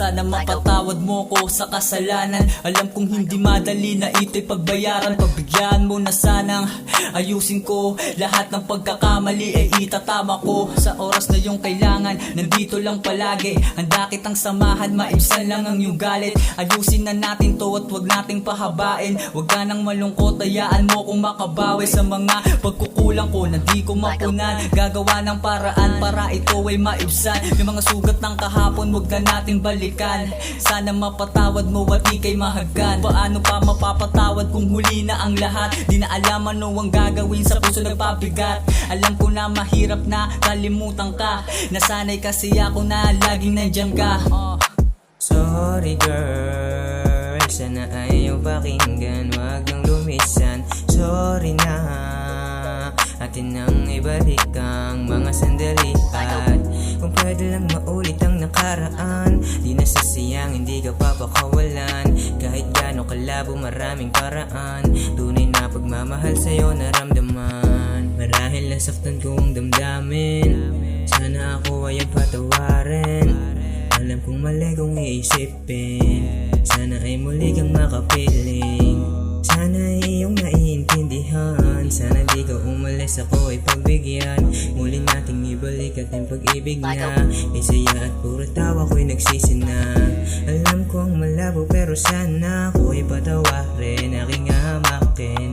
Sana mapatawad mo ko sa kasalanan. Alam kong hindi madali na ito'y pagbayaran. Pagbigyan mo na sanang ayusin ko lahat ng pagkakamali ay itatama ko. Sa oras na yung kailangan, nandito lang palagi. Handa kitang samahan, maibsan lang ang iyong galit. Ayusin na natin to at wag nating pahabain. Wag ka nang malungkot, hayaan mo kung makabawi sa mga pagkukulang ko na di ko mapunan. Gagawa ng paraan para ito ay maibsan. Yung mga sugat ng kahapon, wag na natin balikan. Sana mapatawad mo at di kay mahagkan. Paano pa mapapatawad kung huli na ang lahat? Di na alam ano ang gagawin, sa puso nagpabigat. Alam ko na mahirap na kalimutan ka. Nasanay kasi ako na laging nandyan ka. Sorry girl, sana ayaw pakinggan, wag nang lumisan. Sorry na, atin nang ibalik ang mga sandali. At kung pwede lang maulit ang nakaraan, di nasasayang, hindi ka papakawalan. Kahit gaano kalabo, maraming paraan. Tunay na pagmamahal sa'yo naramdaman. Marahil nasaktan ko ang damdamin, sana ako ay patawarin. Alam kong mali kong iisipin, sana ay muli kang makapiling. Sana ay iyong naiintindihan, sana di ka umalis, ako ay pagbigyan. Muli nating ibalik at ang pag-ibig na isaya at puro tawa ko'y nagsisina. Alam ko ang malabo pero sana ako ay patawarin, aking hamakin.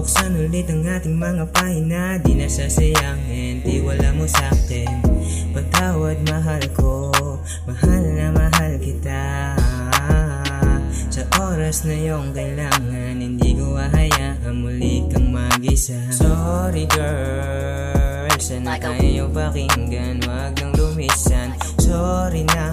Buksan ulit ang ating mga pahina, di nasasayangin, tiwala mo sa'kin. Patawad mahal ko, mahal na mahal kita. Sa oras na iyong kailangan, hindi ko hahayaan muli kang mag-isa. Sorry girl, sana ayaw pakinggan, wag nang lumisan. Sorry na,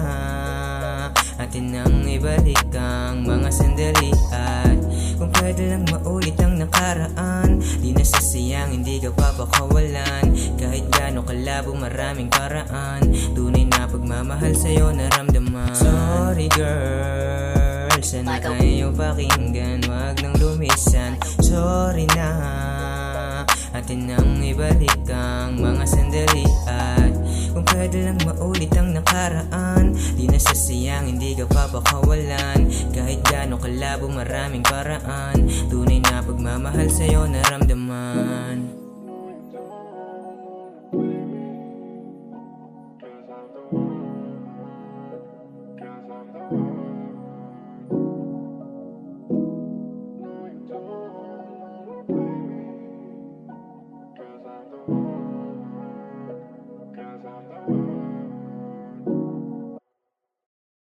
atin nang ibalik ang mga sandali. At kung pwede lang maulit ang nakaraan, di nasasayang, hindi ka papakawalan. Kahit gaano kalabo, maraming paraan. Tunay na pagmamahal sa'yo naramdaman. Sorry girl, sana ayaw pakinggan, wag nang lumisan. Sorry na, atin nang ibalik ang mga sandali. At kung pwede lang maulit ang nakaraan, di nasasayang, hindi ka papakawalan. Kahit gaano kalabo, maraming paraan. Tunay na pagmamahal sa'yo naramdaman.